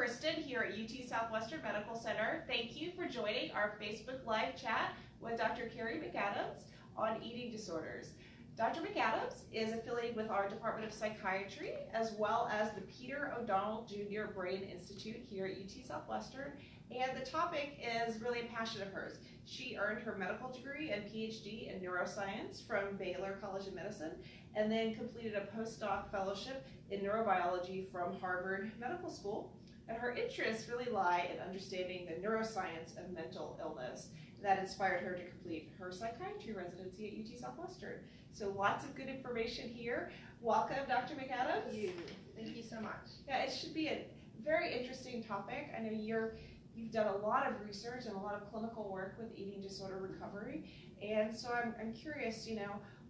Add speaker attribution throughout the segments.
Speaker 1: Kristen here at UT Southwestern Medical Center. Thank you for joining our Facebook Live chat with Dr. Carrie McAdams on eating disorders. Dr. McAdams is affiliated with our Department of Psychiatry as well as the Peter O'Donnell Jr. Brain Institute here at UT Southwestern, and the topic is really a passion of hers. She earned her medical degree and PhD in neuroscience from Baylor College of Medicine, and then completed a postdoc fellowship in neurobiology from Harvard Medical School. And her interests really lie in understanding the neuroscience of mental illness. That inspired her to complete her psychiatry residency at UT Southwestern. So lots of good information here. Welcome, Dr. McAdams.
Speaker 2: Thank you so much.
Speaker 1: Yeah, it should be a very interesting topic. I know you've done a lot of research and a lot of clinical work with eating disorder recovery, and so I'm curious.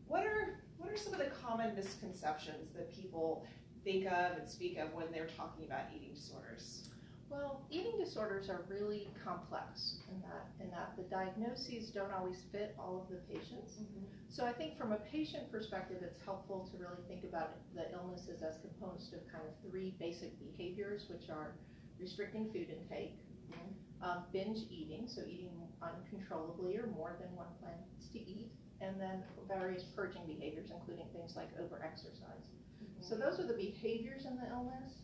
Speaker 1: What are some of the common misconceptions that people think of and speak of when they're talking about eating disorders?
Speaker 2: Well, eating disorders are really complex in that the diagnoses don't always fit all of the patients. So I think from a patient perspective, it's helpful to really think about the illnesses as components of kind of three basic behaviors, which are restricting food intake, binge eating, so eating uncontrollably or more than one plans to eat, and then various purging behaviors, including things like overexercise. So those are the behaviors in the illness.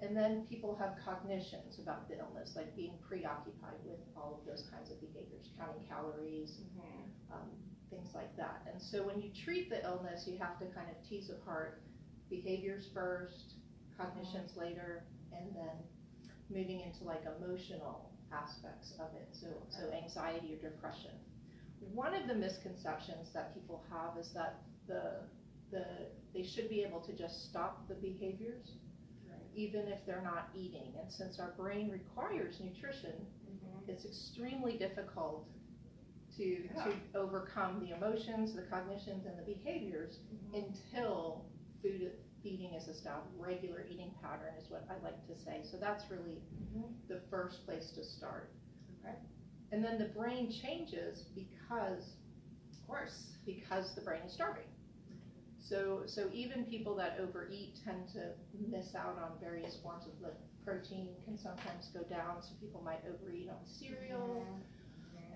Speaker 2: And then people have cognitions about the illness, like being preoccupied with all of those kinds of behaviors, counting calories, things like that. And so when you treat the illness, you have to kind of tease apart behaviors first, cognitions later, and then moving into like emotional aspects of it, so anxiety or depression. One of the misconceptions that people have is that they should be able to just stop the behaviors, even if they're not eating. And since our brain requires nutrition, it's extremely difficult to overcome the emotions, the cognitions, and the behaviors until feeding is established. Regular eating pattern is what I like to say. So that's really the first place to start.
Speaker 1: Okay.
Speaker 2: And then the brain changes because the brain is starving. So even people that overeat tend to miss out on various forms of the protein, can sometimes go down. So people might overeat on cereal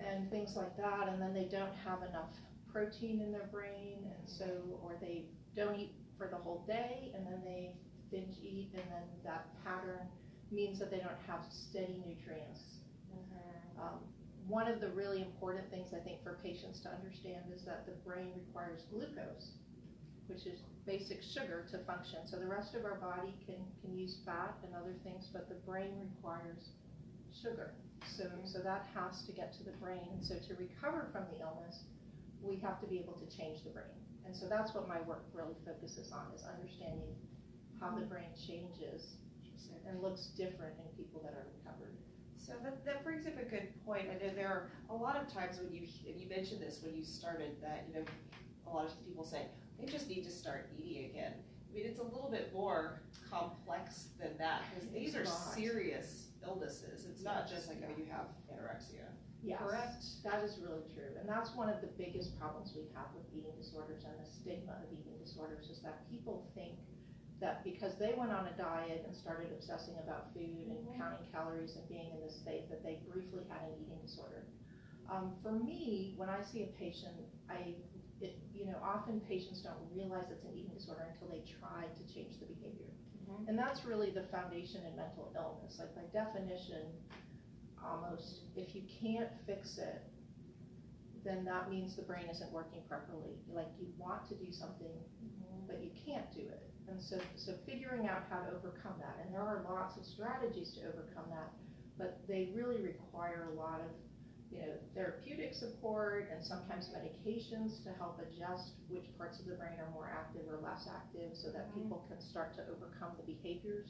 Speaker 2: and things like that, and then they don't have enough protein in their brain, and so, or they don't eat for the whole day, and then they binge eat, and then that pattern means that they don't have steady nutrients. One of the really important things I think for patients to understand is that the brain requires glucose, which is basic sugar, to function. So the rest of our body can use fat and other things, but the brain requires sugar. So that has to get to the brain. And so to recover from the illness, we have to be able to change the brain. And so that's what my work really focuses on, is understanding how the brain changes and looks different in people that are recovered.
Speaker 1: So that brings up a good point. I know there are a lot of times when you mentioned this when you started, that a lot of people say they just need to start eating again. I mean, it's a little bit more complex than that, because these are serious illnesses. It's not just like, you have anorexia.
Speaker 2: Yes,
Speaker 1: correct?
Speaker 2: That is really true. And that's one of the biggest problems we have with eating disorders and the stigma of eating disorders, is that people think that because they went on a diet and started obsessing about food and counting calories and being in this state, that they briefly had an eating disorder. For me, when I see a patient, often patients don't realize it's an eating disorder until they try to change the behavior. And that's really the foundation in mental illness. Like, by definition, almost, if you can't fix it, then that means the brain isn't working properly. Like, you want to do something, but you can't do it. And so figuring out how to overcome that, and there are lots of strategies to overcome that, but they really require a lot of therapeutic support and sometimes medications to help adjust which parts of the brain are more active or less active, so that people can start to overcome the behaviors.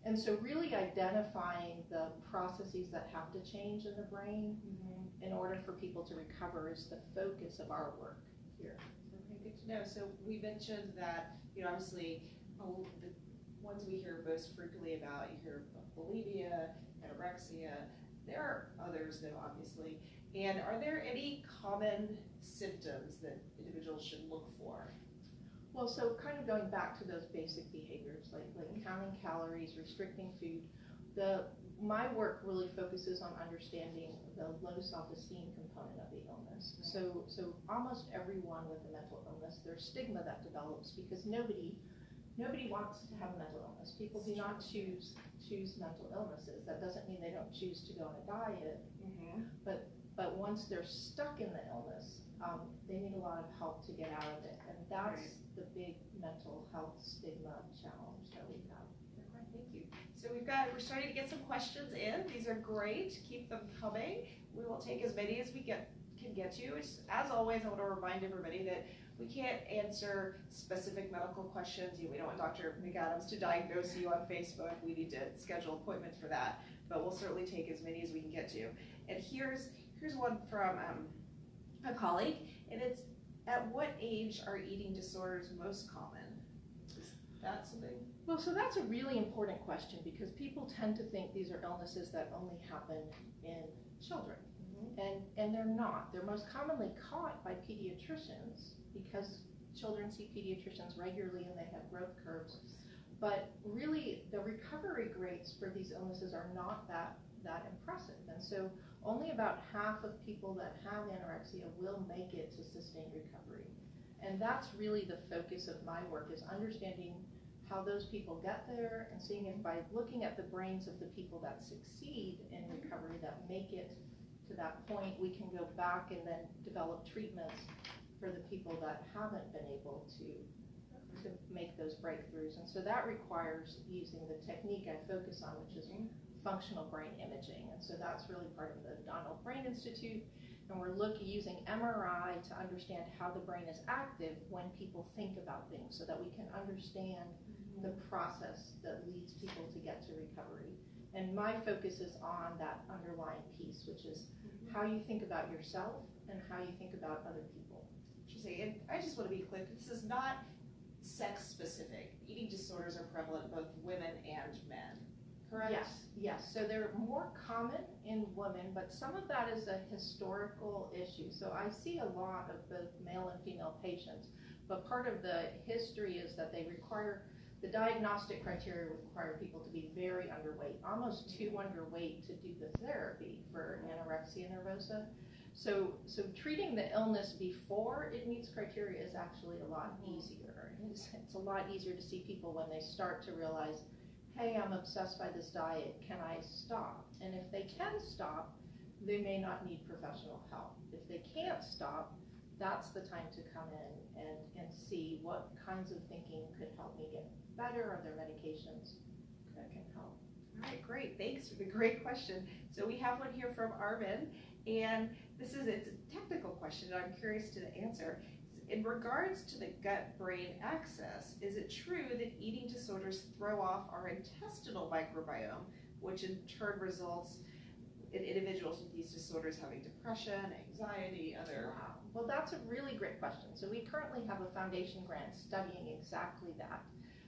Speaker 2: And so really identifying the processes that have to change in the brain in order for people to recover is the focus of our work here.
Speaker 1: Okay, good to know. So we mentioned that, obviously, the ones we hear most frequently about, you hear about bulimia, anorexia. There are others, though, obviously. And are there any common symptoms that individuals should look for?
Speaker 2: Well, so kind of going back to those basic behaviors, like counting calories, restricting food, My work really focuses on understanding the low self-esteem component of the illness. So almost everyone with a mental illness, there's stigma that develops because nobody wants to have a mental illness. People do not choose mental illnesses. That doesn't mean they don't choose to go on a diet, but once they're stuck in the illness, they need a lot of help to get out of it, and that's the big mental health stigma challenge that we have.
Speaker 1: Thank you. So we're starting to get some questions in. These are great. Keep them coming. We will take as many as we can get to. As always, I want to remind everybody that we can't answer specific medical questions. We don't want Dr. McAdams to diagnose you on Facebook. We need to schedule appointments for that, but we'll certainly take as many as we can get to. And here's one from a colleague, and it's, at what age are eating disorders most common? Is that something?
Speaker 2: Well, so that's a really important question because people tend to think these are illnesses that only happen in children. And they're not. They're most commonly caught by pediatricians because children see pediatricians regularly and they have growth curves. But really, the recovery rates for these illnesses are not that impressive. And so only about half of people that have anorexia will make it to sustained recovery. And that's really the focus of my work, is understanding how those people get there and seeing if by looking at the brains of the people that succeed in recovery, that make it to that point, we can go back and then develop treatments for the people that haven't been able to make those breakthroughs. And so that requires using the technique I focus on, which is functional brain imaging. And so that's really part of the Donald Brain Institute. And we're using MRI to understand how the brain is active when people think about things, so that we can understand the process that leads people to get to recovery. And my focus is on that underlying piece, which is how you think about yourself and how you think about other people.
Speaker 1: Interesting. And I just want to be clear, this is not sex specific. Eating disorders are prevalent in both women and men, correct? Yes.
Speaker 2: So they're more common in women, but some of that is a historical issue. So I see a lot of both male and female patients, but part of the history is that the diagnostic criteria require people to be very underweight, almost too underweight to do the therapy for anorexia nervosa. So treating the illness before it meets criteria is actually a lot easier. It's a lot easier to see people when they start to realize, hey, I'm obsessed by this diet, can I stop? And if they can stop, they may not need professional help. If they can't stop, that's the time to come in and see what kinds of thinking could help me get better. Are there medications that can help?
Speaker 1: All right, great. Thanks for the great question. So we have one here from Armin, and it's a technical question that I'm curious to answer. In regards to the gut-brain axis, is it true that eating disorders throw off our intestinal microbiome, which in turn results in individuals with these disorders having depression, anxiety, other...
Speaker 2: Wow. Well, that's a really great question. So we currently have a foundation grant studying exactly that.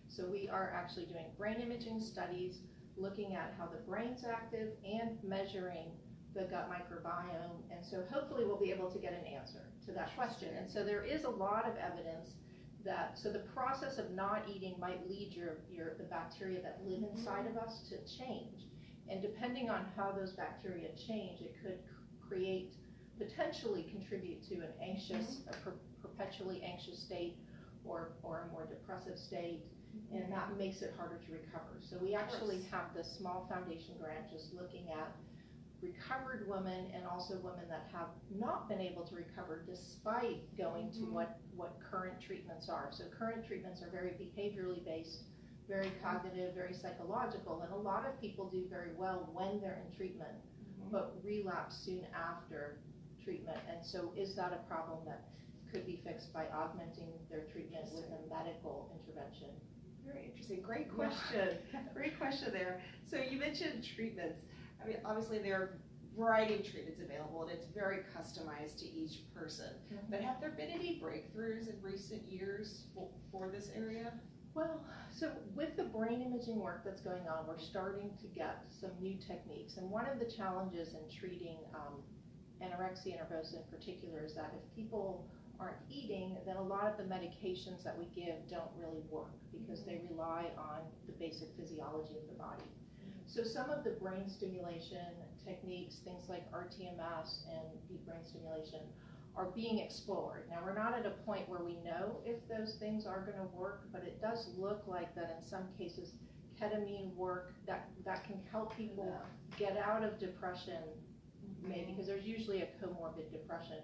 Speaker 2: So we are actually doing brain imaging studies, looking at how the brain's active and measuring the gut microbiome. And so hopefully we'll be able to get an answer to that question. And so there is a lot of evidence that, so the process of not eating might lead the bacteria that live inside of us to change. And depending on how those bacteria change, it could potentially contribute to an anxious, perpetually anxious state or a more depressive state. And that makes it harder to recover. So we actually have this small foundation grant just looking at recovered women and also women that have not been able to recover despite going to what current treatments are. So current treatments are very behaviorally based, very cognitive, very psychological, and a lot of people do very well when they're in treatment, but relapse soon after treatment. And so is that a problem that could be fixed by augmenting their treatment with a medical intervention?
Speaker 1: Very interesting. Great question. Great question there. So you mentioned treatments. I mean, obviously there are a variety of treatments available, and it's very customized to each person. But have there been any breakthroughs in recent years for this area?
Speaker 2: Well, so with the brain imaging work that's going on, we're starting to get some new techniques. And one of the challenges in treating anorexia nervosa in particular is that if people aren't eating, then a lot of the medications that we give don't really work because they rely on the basic physiology of the body. So some of the brain stimulation techniques, things like RTMS and deep brain stimulation, are being explored. Now, we're not at a point where we know if those things are going to work, but it does look like that in some cases ketamine work that can help people get out of depression, maybe, because there's usually a comorbid depression,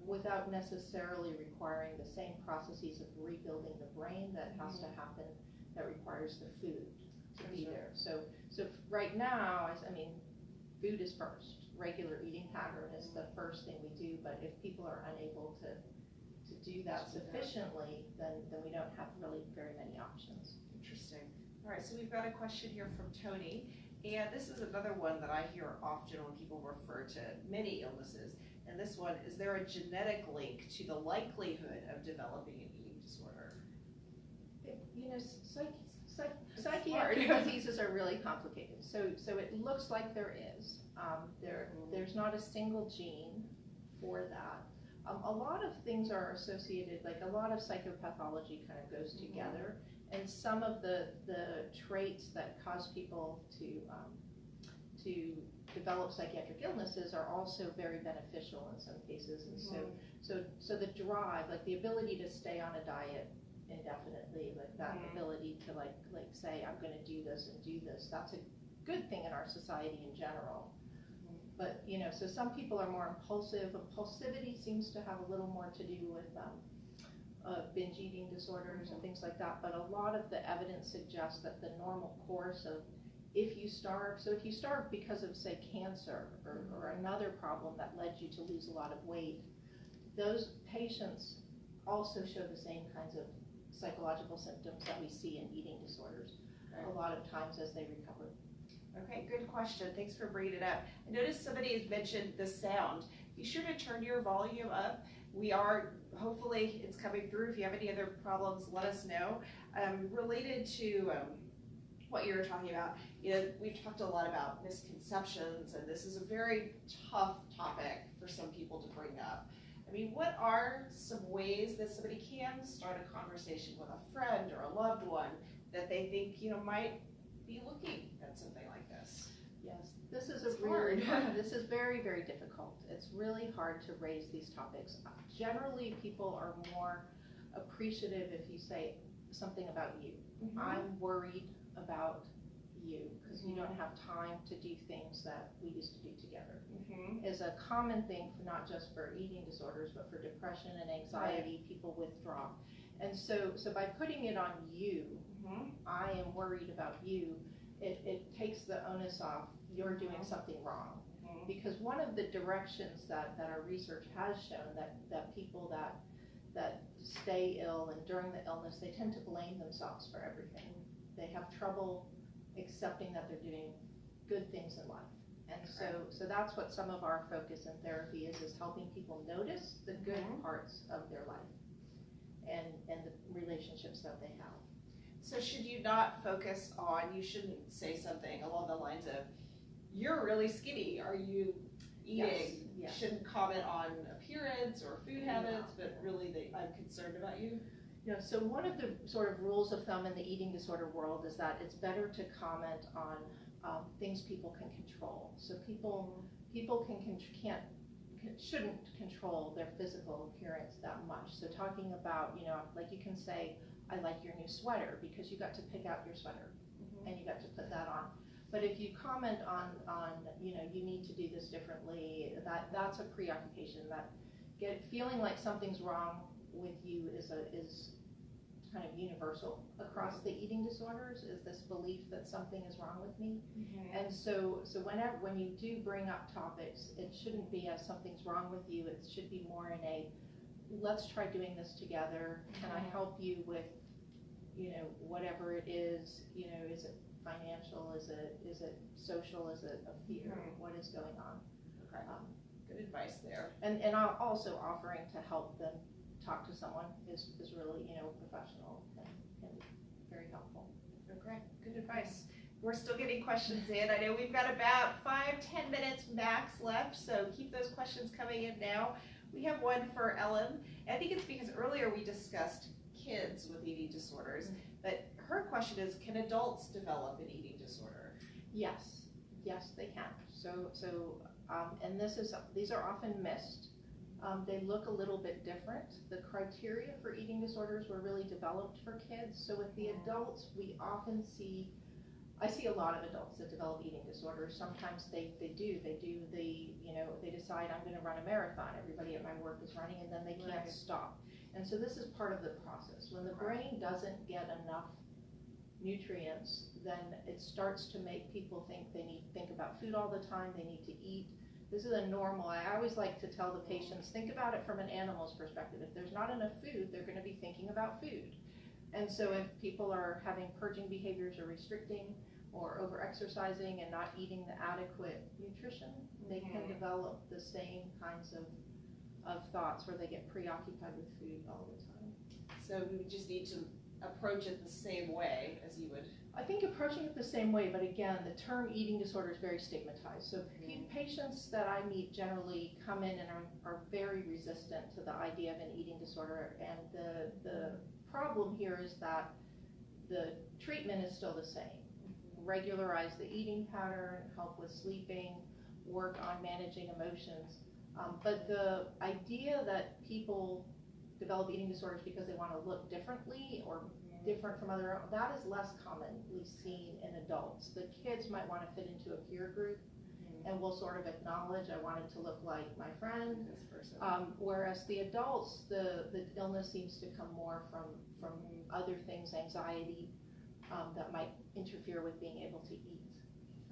Speaker 2: without necessarily requiring the same processes of rebuilding the brain that has to happen, that requires the food to be there. So right now, food is first. Regular eating pattern is the first thing we do, but if people are unable to do that sufficiently, then we don't have really very many options.
Speaker 1: Interesting. All right, so we've got a question here from Tony, and this is another one that I hear often when people refer to many illnesses, and this one, is there a genetic link to the likelihood of developing an eating disorder?
Speaker 2: Psychiatric diseases are really complicated. So it looks like there is. There's not a single gene for that. A lot of things are associated, like a lot of psychopathology kind of goes together, and some of the traits that cause people to develop psychiatric illnesses are also very beneficial in some cases. And so the drive, like the ability to stay on a diet indefinitely, like that ability to like say, I'm going to do this and do this, that's a good thing in our society in general. But so some people are more impulsive. Impulsivity seems to have a little more to do with binge eating disorders and things like that. But a lot of the evidence suggests that the normal course of, if you starve because of, say, cancer or another problem that led you to lose a lot of weight, those patients also show the same kinds of psychological symptoms that we see in eating disorders a lot of times as they recover.
Speaker 1: Okay, good question. Thanks for bringing it up. I noticed somebody has mentioned the sound. Be sure to turn your volume up. Hopefully it's coming through. If you have any other problems, let us know. Related to what you were talking about, we've talked a lot about misconceptions, and this is a very tough topic for some people to bring up. What are some ways that somebody can start a conversation with a friend or a loved one that they think, might be looking at something like this?
Speaker 2: Yes, this is this is very, very difficult. It's really hard to raise these topics. Generally, people are more appreciative if you say something about you. I'm worried about you because you don't have time to do things that we used to do together. Is a common thing, not just for eating disorders, but for depression and anxiety. People withdraw. And so by putting it on you, I am worried about you, it takes the onus off, you're doing something wrong. Because one of the directions that our research has shown that people that stay ill and during the illness, they tend to blame themselves for everything. They have trouble accepting that they're doing good things in life. And so that's what some of our focus in therapy is helping people notice the good parts of their life and the relationships that they have.
Speaker 1: So should you not focus on, you shouldn't say something along the lines of, you're really skinny, are you eating?
Speaker 2: Yes.
Speaker 1: Shouldn't comment on appearance or food habits, but really I'm concerned about you.
Speaker 2: So one of the sort of rules of thumb in the eating disorder world is that it's better to comment on things people can control. So people shouldn't control their physical appearance that much. So talking about, like you can say, I like your new sweater because you got to pick out your sweater and you got to put that on. But if you comment on you need to do this differently, that's a preoccupation. That feeling like something's wrong with you is kind of universal across the eating disorders, is this belief that something is wrong with me. And so when you do bring up topics, it shouldn't be as something's wrong with you. It should be more in a, let's try doing this together. Can I help you with whatever it is? Is it financial? Is it social? Is it a fear? What is going on?
Speaker 1: Okay. Good advice there.
Speaker 2: And also offering to help them talk to someone is really, professional and very helpful.
Speaker 1: Okay, good advice. We're still getting questions in. I know we've got about 5-10 minutes max left, so keep those questions coming in now. We have one for Ellen. And I think it's because earlier we discussed kids with eating disorders, but her question is, can adults develop an eating disorder?
Speaker 2: Yes, yes, they can. And these are often missed. They look a little bit different. The criteria for eating disorders were really developed for kids. So with the adults, I see a lot of adults that develop eating disorders. Sometimes they decide I'm going to run a marathon. Everybody at my work is running, and then they can't stop. And so this is part of the process. When the brain doesn't get enough nutrients, then it starts to make people think they need to think about food all the time. They need to eat. This is a normal. I always like to tell the patients, think about it from an animal's perspective. If there's not enough food, they're going to be thinking about food. And so if people are having purging behaviors or restricting or over-exercising and not eating the adequate nutrition, they can develop the same kinds of thoughts where they get preoccupied with food all the time.
Speaker 1: So we would just need to approach it the same way as you would.
Speaker 2: I think approaching it the same way, but again, the term eating disorder is very stigmatized. So patients that I meet generally come in and are very resistant to the idea of an eating disorder, and the problem here is that the treatment is still the same. Regularize the eating pattern, help with sleeping, work on managing emotions. But the idea that people develop eating disorders because they want to look differently or different from other, that is less commonly seen in adults. The kids might want to fit into a peer group and will sort of acknowledge, I wanted to look like my friend.
Speaker 1: This person.
Speaker 2: Whereas the adults, the illness seems to come more from other things, anxiety, that might interfere with being able to eat.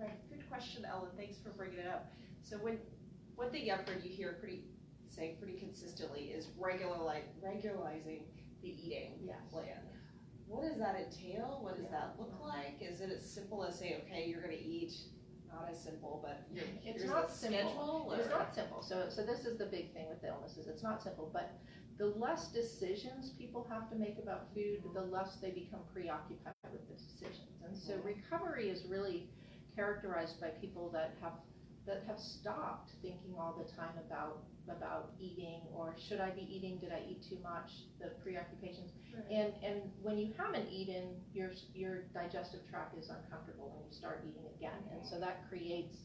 Speaker 1: Right, good question, Ellen. Thanks for bringing it up. So one thing I've heard you hear pretty consistently is regularizing the eating plan. What does that entail? What does that look like? Is it as simple as saying, okay, you're going to eat? Not as simple, but
Speaker 2: it's
Speaker 1: here's
Speaker 2: not
Speaker 1: a
Speaker 2: simple.
Speaker 1: schedule?
Speaker 2: It's not simple. So this is the big thing with the illnesses. It's not simple, but the less decisions people have to make about food, the less they become preoccupied with the decisions. And so recovery is really characterized by people that have stopped thinking all the time about eating, or should I be eating? Did I eat too much? The preoccupations. Right. And when you haven't eaten, your digestive tract is uncomfortable when you start eating again. And so that creates,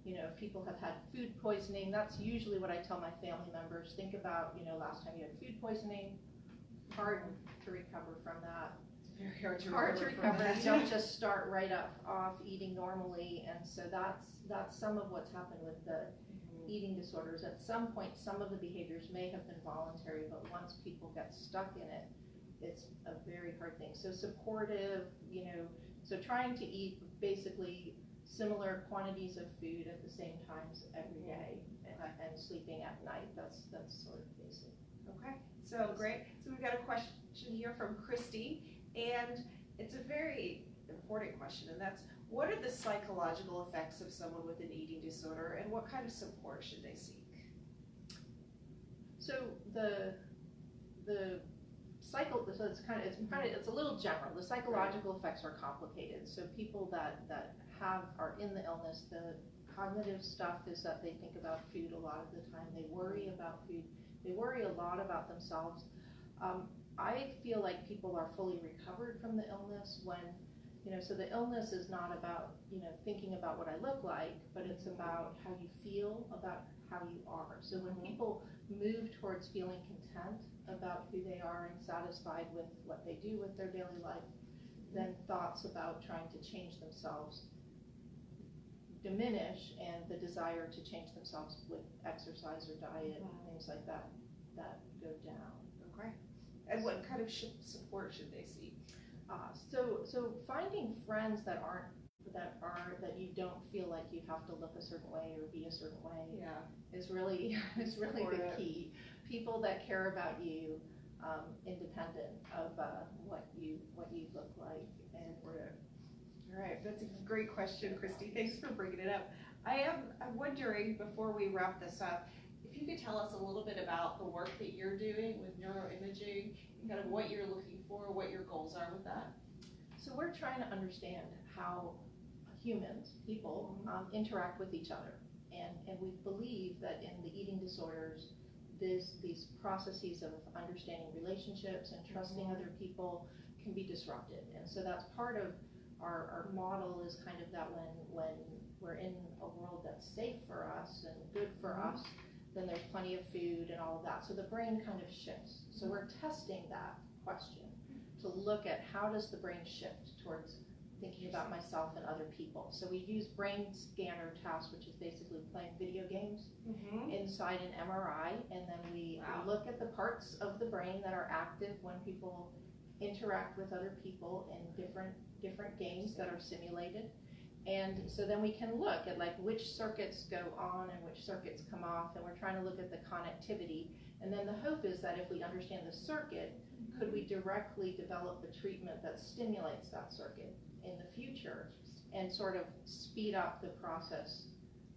Speaker 2: if people have had food poisoning, that's usually what I tell my family members. Think about, last time you had food poisoning, hard to recover from that.
Speaker 1: Very hard to recover.
Speaker 2: You don't just start right off eating normally, and so that's some of what's happened with the eating disorders. At some point, some of the behaviors may have been voluntary, but once people get stuck in it, it's a very hard thing. So supportive, so trying to eat basically similar quantities of food at the same times every day, and sleeping at night. That's sort of basic.
Speaker 1: Okay, so great. So we've got a question here from Christy, and it's a very important question, and that's, what are the psychological effects of someone with an eating disorder, and what kind of support should they seek?
Speaker 2: So it's a little general. The psychological effects are complicated. So people that are in the illness, the cognitive stuff is that they think about food a lot of the time. They worry about food. They worry a lot about themselves. I feel like people are fully recovered from the illness when, so the illness is not about, thinking about what I look like, but it's about how you feel, about how you are. So when people move towards feeling content about who they are and satisfied with what they do with their daily life, then thoughts about trying to change themselves diminish, and the desire to change themselves with exercise or diet and things like that go down.
Speaker 1: Okay. And what kind of support should they seek?
Speaker 2: So finding friends that you don't feel like you have to look a certain way or be a certain way is really the key. People that care about you, independent of what you look like. And
Speaker 1: all right, that's a great question, Christy. Thanks for bringing it up. I'm wondering, before we wrap this up, if you could tell us a little bit about the work that you're doing with neuroimaging, and kind of what you're looking for, what your goals are with that.
Speaker 2: So we're trying to understand how people interact with each other. And we believe that in the eating disorders, these processes of understanding relationships and trusting other people can be disrupted. And so that's part of our model is kind of that when we're in a world that's safe for us and good for us, then there's plenty of food and all of that. So the brain kind of shifts. So we're testing that question to look at how does the brain shift towards thinking about myself and other people. So we use brain scanner tasks, which is basically playing video games inside an MRI, and then we look at the parts of the brain that are active when people interact with other people in different games that are simulated. And so then we can look at like which circuits go on and which circuits come off, and we're trying to look at the connectivity. And then the hope is that if we understand the circuit, could we directly develop a treatment that stimulates that circuit in the future and sort of speed up the process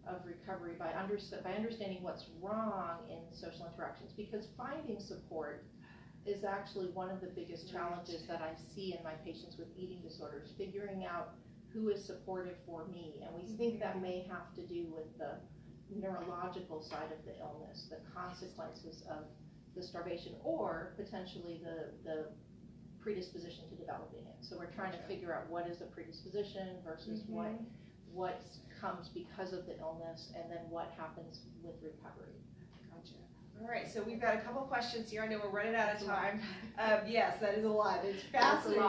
Speaker 2: of recovery by understanding what's wrong in social interactions. Because finding support is actually one of the biggest challenges that I see in my patients with eating disorders, figuring out who is supportive for me. And we think that may have to do with the neurological side of the illness, the consequences of the starvation, or potentially the predisposition to developing it. So we're trying to figure out what is a predisposition versus what comes because of the illness, and then what happens with recovery.
Speaker 1: Gotcha. All right, so we've got a couple questions here. I know we're running out of time. Yes, that is a lot. It's fascinating.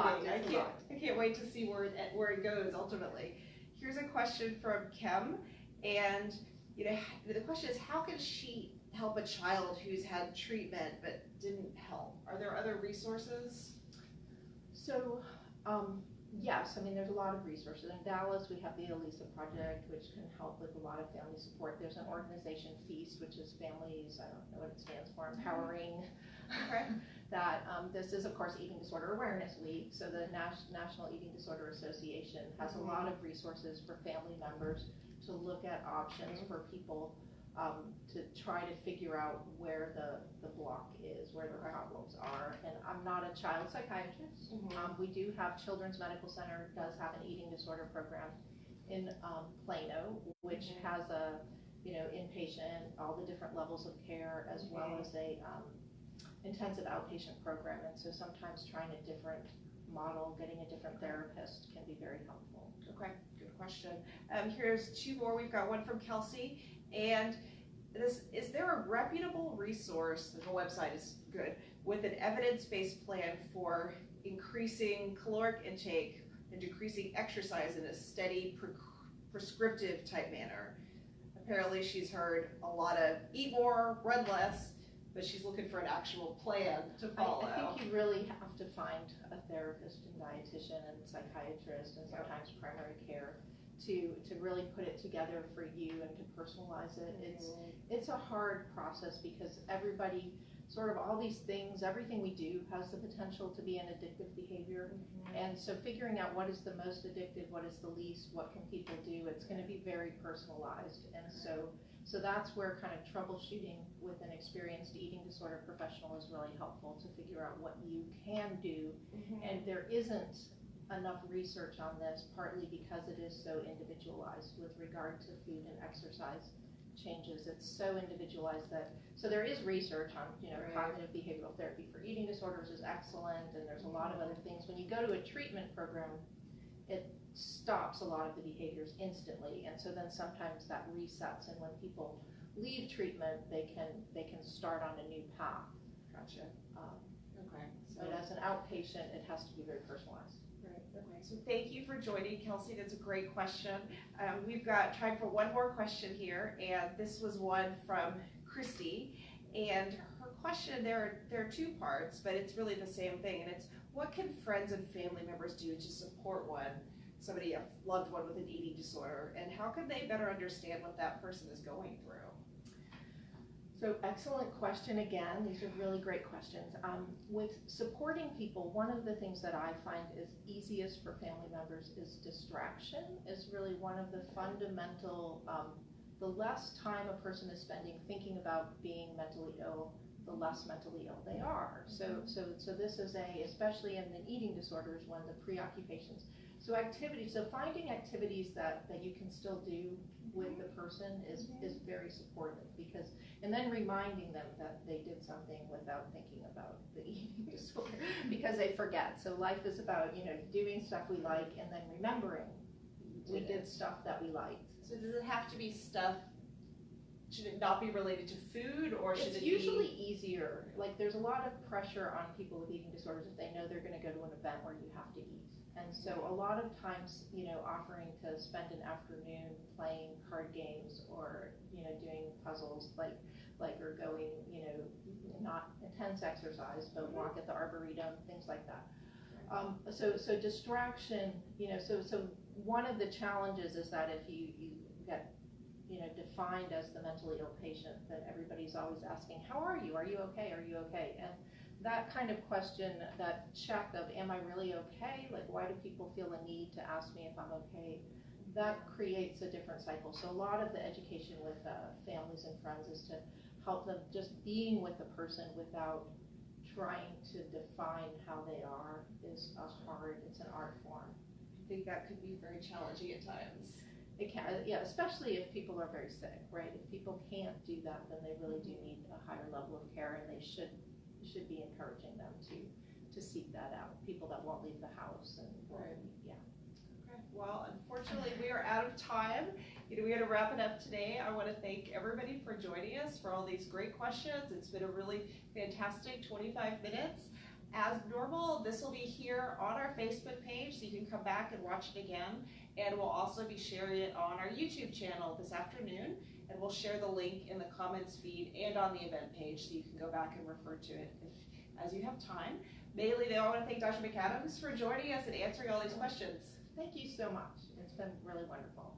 Speaker 1: I can't wait to see where it goes ultimately. Here's a question from Kim, and the question is, how can she help a child who's had treatment but didn't help? Are there other resources?
Speaker 2: So, yes, I mean, there's a lot of resources. In Dallas, we have the Elisa Project, which can help with a lot of family support. There's an organization, FEAST, which is Families, I don't know what it stands for, Empowering. That this is, of course, Eating Disorder Awareness Week. So the National Eating Disorder Association has a lot of resources for family members to look at options for people to try to figure out where the block is, where the problems are. And I'm not a child psychiatrist. We do have Children's Medical Center does have an eating disorder program in Plano, which has a inpatient, all the different levels of care, as well as a intensive outpatient program. And so sometimes trying a different model, getting a different therapist can be very helpful.
Speaker 1: Okay, good question. Here's two more. We've got one from Kelsey. And is there a reputable resource, the website is good, with an evidence-based plan for increasing caloric intake and decreasing exercise in a steady, prescriptive type manner? Apparently she's heard a lot of eat more, run less, but she's looking for an actual plan to follow.
Speaker 2: I think you really have to find a therapist and dietitian and psychiatrist and sometimes primary care to really put it together for you and to personalize it. It's a hard process because everybody, sort of all these things, everything we do has the potential to be an addictive behavior. And so figuring out what is the most addictive, what is the least, what can people do, it's going to be very personalized. And so that's where kind of troubleshooting with an experienced eating disorder professional is really helpful to figure out what you can do. And there isn't enough research on this, partly because it is so individualized with regard to food and exercise changes. It's so individualized that, so there is research on, cognitive behavioral therapy for eating disorders is excellent, and there's a lot of other things. When you go to a treatment program, it stops a lot of the behaviors instantly, and so then sometimes that resets, and when people leave treatment, they can start on a new path.
Speaker 1: Gotcha. Okay.
Speaker 2: But as an outpatient, it has to be very personalized.
Speaker 1: Okay, so thank you for joining, Kelsey. That's a great question. We've got time for one more question here, and this was one from Christy. And her question, there are two parts, but it's really the same thing. And it's, what can friends and family members do to support somebody, a loved one with an eating disorder, and how can they better understand what that person is going through?
Speaker 2: So excellent question again. These are really great questions. With supporting people, one of the things that I find is easiest for family members is distraction is really one of the fundamental, the less time a person is spending thinking about being mentally ill, the less mentally ill they are. So this is especially in the eating disorders, one of the preoccupations. So finding activities that you can still do with the person is very supportive, because, and then reminding them that they did something without thinking about the eating disorder, because they forget. So life is about, doing stuff we like and then remembering we did stuff that we liked.
Speaker 1: So does it have to be stuff, should it not be related to food, or should
Speaker 2: It's
Speaker 1: it
Speaker 2: usually easier. Like, there's a lot of pressure on people with eating disorders if they know they're going to go to an event where you have to eat. And so a lot of times, offering to spend an afternoon playing card games or, doing puzzles, like or going, not intense exercise, but walk at the Arboretum, things like that. So distraction, so one of the challenges is that if you get, defined as the mentally ill patient, then everybody's always asking, how are you? Are you okay? Are you okay? And that kind of question, that check of, am I really okay? Like, why do people feel a need to ask me if I'm okay? That creates a different cycle. So a lot of the education with families and friends is to help them just being with the person without trying to define how they are is it's an art form.
Speaker 1: I think that could be very challenging at times.
Speaker 2: It can, yeah, especially if people are very sick, right? If people can't do that, then they really do need a higher level of care, and they should be encouraging them to seek that out. People that won't leave the house and
Speaker 1: right.
Speaker 2: Yeah.
Speaker 1: Okay. Well, unfortunately, we are out of time. We got to wrap it up today. I want to thank everybody for joining us, for all these great questions. It's been a really fantastic 25 minutes. As normal, this will be here on our Facebook page, so you can come back and watch it again. And we'll also be sharing it on our YouTube channel this afternoon. And we'll share the link in the comments feed and on the event page, so you can go back and refer to it as you have time. Mainly, I want to thank Dr. McAdams for joining us and answering all these questions.
Speaker 2: Thank you so much. It's been really wonderful.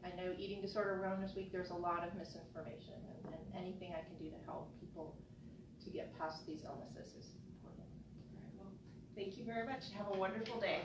Speaker 2: I know Eating Disorder Awareness Week, there's a lot of misinformation, and anything I can do to help people to get past these illnesses is important.
Speaker 1: All right, well, thank you very much. Have a wonderful day.